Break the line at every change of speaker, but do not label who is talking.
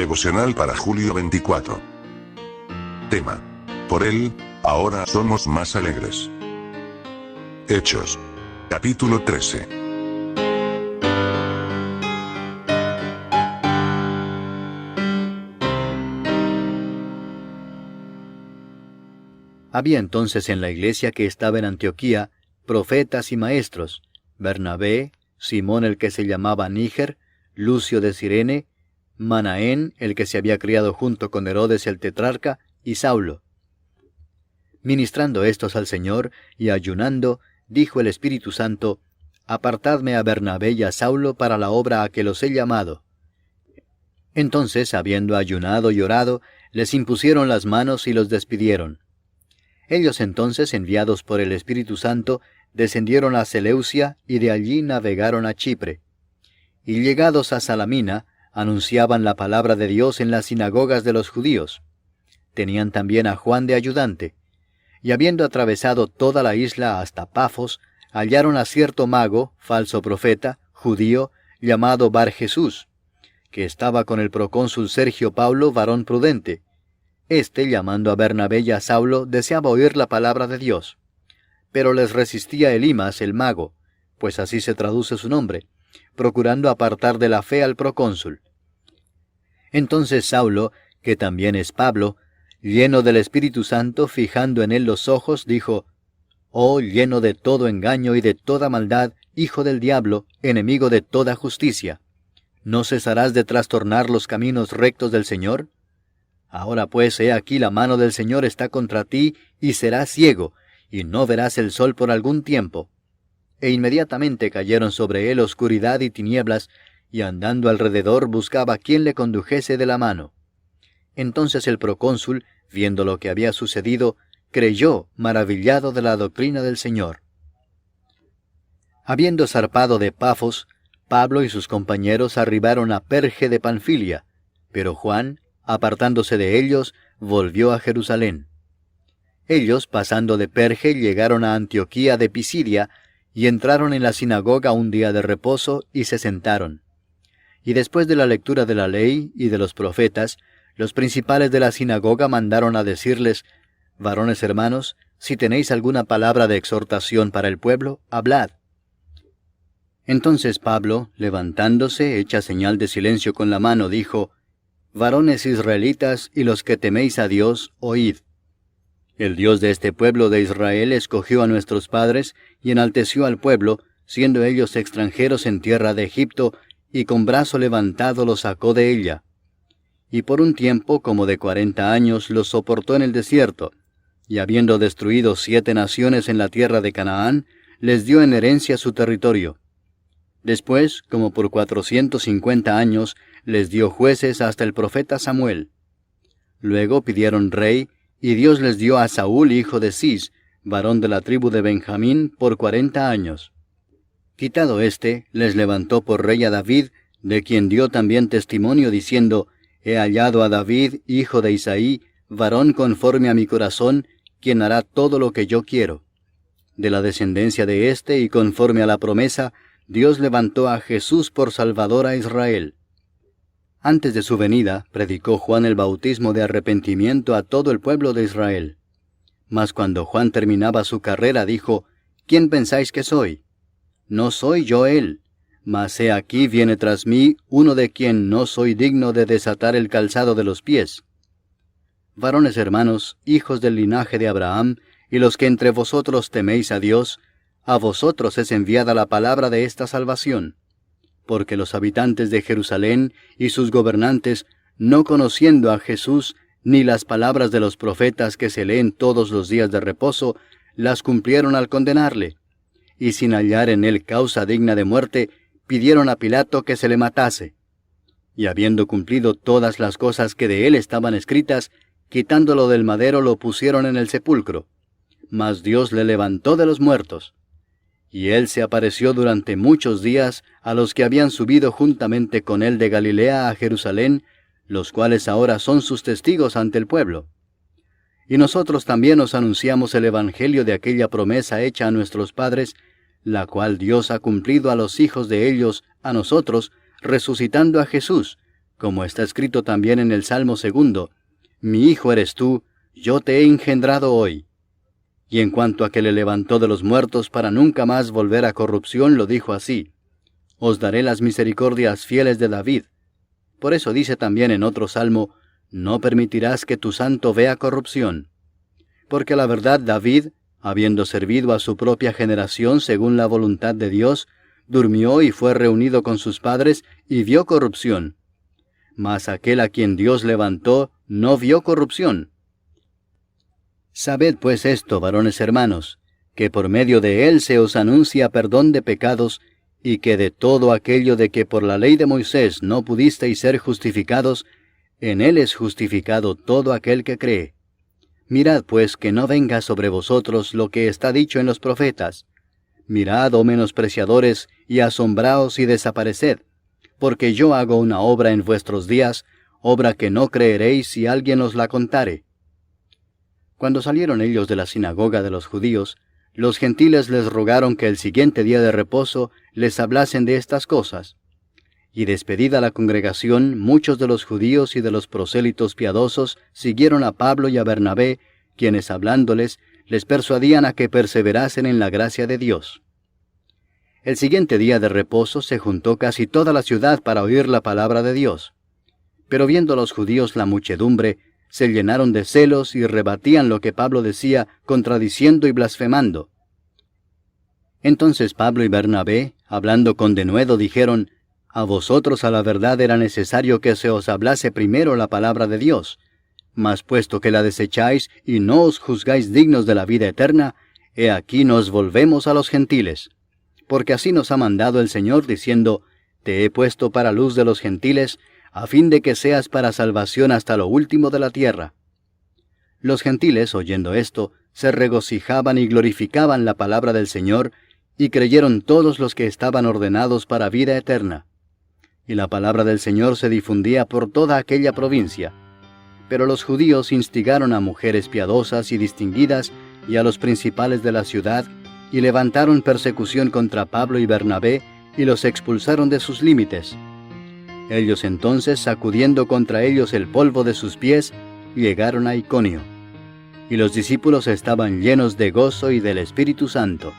Devocional para julio 24. Tema: por él, ahora somos más alegres. Hechos. Capítulo 13.
Había entonces en la iglesia que estaba en Antioquía profetas y maestros: Bernabé, Simón el que se llamaba Níger, Lucio de Cirene, Manaén el que se había criado junto con Herodes el tetrarca, y Saulo. Ministrando estos al Señor y ayunando, dijo el Espíritu Santo: Apartadme a Bernabé y a Saulo para la obra a que los he llamado. Entonces, habiendo ayunado y orado, les impusieron las manos y los despidieron. Ellos entonces, enviados por el Espíritu Santo, descendieron a Seleucia y de allí navegaron a Chipre. Y llegados a Salamina, anunciaban la palabra de Dios en las sinagogas de los judíos. Tenían también a Juan de ayudante. Y habiendo atravesado toda la isla hasta Pafos, hallaron a cierto mago, falso profeta, judío, llamado Bar Jesús, que estaba con el procónsul Sergio Paulo, varón prudente. Este, llamando a Bernabé y a Saulo, deseaba oír la palabra de Dios. Pero les resistía Elimas el mago, pues así se traduce su nombre, procurando apartar de la fe al procónsul. Entonces Saulo, que también es Pablo, lleno del Espíritu Santo, fijando en él los ojos, dijo: «Oh, lleno de todo engaño y de toda maldad, hijo del diablo, enemigo de toda justicia, ¿no cesarás de trastornar los caminos rectos del Señor? Ahora pues, he aquí la mano del Señor está contra ti, y serás ciego, y no verás el sol por algún tiempo». E inmediatamente cayeron sobre él oscuridad y tinieblas, y andando alrededor buscaba quien le condujese de la mano. Entonces el procónsul, viendo lo que había sucedido, creyó, maravillado de la doctrina del Señor. Habiendo zarpado de Pafos, Pablo y sus compañeros arribaron a Perge de Panfilia, pero Juan, apartándose de ellos, volvió a Jerusalén. Ellos, pasando de Perge, llegaron a Antioquía de Pisidia, y entraron en la sinagoga un día de reposo, y se sentaron. Y después de la lectura de la ley y de los profetas, los principales de la sinagoga mandaron a decirles: «Varones hermanos, si tenéis alguna palabra de exhortación para el pueblo, hablad». Entonces Pablo, levantándose, hecha señal de silencio con la mano, dijo: «Varones israelitas y los que teméis a Dios, oíd. El Dios de este pueblo de Israel escogió a nuestros padres y enalteció al pueblo, siendo ellos extranjeros en tierra de Egipto, y con brazo levantado los sacó de ella. Y por un tiempo como de 40 años los soportó en el desierto, y habiendo destruido 7 naciones en la tierra de Canaán, les dio en herencia su territorio. Después, como por 450 años, les dio jueces hasta el profeta Samuel. Luego pidieron rey, y Dios les dio a Saúl, hijo de Cis, varón de la tribu de Benjamín, por 40 años. Quitado éste, les levantó por rey a David, de quien dio también testimonio, diciendo: «He hallado a David, hijo de Isaí, varón conforme a mi corazón, quien hará todo lo que yo quiero». De la descendencia de éste, y conforme a la promesa, Dios levantó a Jesús por Salvador a Israel. Antes de su venida, predicó Juan el bautismo de arrepentimiento a todo el pueblo de Israel. Mas cuando Juan terminaba su carrera, dijo: «¿Quién pensáis que soy? No soy yo él, mas he aquí viene tras mí uno de quien no soy digno de desatar el calzado de los pies». Varones hermanos, hijos del linaje de Abraham, y los que entre vosotros teméis a Dios, a vosotros es enviada la palabra de esta salvación. Porque los habitantes de Jerusalén y sus gobernantes, no conociendo a Jesús, ni las palabras de los profetas que se leen todos los días de reposo, las cumplieron al condenarle. Y sin hallar en él causa digna de muerte, pidieron a Pilato que se le matase. Y habiendo cumplido todas las cosas que de él estaban escritas, quitándolo del madero lo pusieron en el sepulcro. Mas Dios le levantó de los muertos. Y él se apareció durante muchos días a los que habían subido juntamente con él de Galilea a Jerusalén, los cuales ahora son sus testigos ante el pueblo. Y nosotros también os anunciamos el evangelio de aquella promesa hecha a nuestros padres, la cual Dios ha cumplido a los hijos de ellos, a nosotros, resucitando a Jesús, como está escrito también en el Salmo 2, mi hijo eres tú, yo te he engendrado hoy. Y en cuanto a que le levantó de los muertos para nunca más volver a corrupción, lo dijo así: os daré las misericordias fieles de David. Por eso dice también en otro salmo: no permitirás que tu santo vea corrupción. Porque la verdad David, habiendo servido a su propia generación según la voluntad de Dios, durmió y fue reunido con sus padres y vio corrupción. Mas aquel a quien Dios levantó no vio corrupción. Sabed pues esto, varones hermanos, que por medio de él se os anuncia perdón de pecados, y que de todo aquello de que por la ley de Moisés no pudisteis ser justificados, en él es justificado todo aquel que cree. Mirad pues que no venga sobre vosotros lo que está dicho en los profetas: mirad, oh menospreciadores, y asombraos y desapareced, porque yo hago una obra en vuestros días, obra que no creeréis si alguien os la contare. Cuando salieron ellos de la sinagoga de los judíos, los gentiles les rogaron que el siguiente día de reposo les hablasen de estas cosas. Y despedida la congregación, muchos de los judíos y de los prosélitos piadosos siguieron a Pablo y a Bernabé, quienes hablándoles, les persuadían a que perseverasen en la gracia de Dios. El siguiente día de reposo se juntó casi toda la ciudad para oír la palabra de Dios. Pero viendo los judíos la muchedumbre, se llenaron de celos y rebatían lo que Pablo decía, contradiciendo y blasfemando. Entonces Pablo y Bernabé, hablando con denuedo, dijeron: a vosotros a la verdad era necesario que se os hablase primero la palabra de Dios, mas puesto que la desecháis y no os juzgáis dignos de la vida eterna, he aquí nos volvemos a los gentiles. Porque así nos ha mandado el Señor, diciendo: te he puesto para luz de los gentiles, a fin de que seas para salvación hasta lo último de la tierra. Los gentiles, oyendo esto, se regocijaban y glorificaban la palabra del Señor, y creyeron todos los que estaban ordenados para vida eterna. Y la palabra del Señor se difundía por toda aquella provincia. Pero los judíos instigaron a mujeres piadosas y distinguidas, y a los principales de la ciudad, y levantaron persecución contra Pablo y Bernabé, y los expulsaron de sus límites. Ellos entonces, sacudiendo contra ellos el polvo de sus pies, llegaron a Iconio. Y los discípulos estaban llenos de gozo y del Espíritu Santo.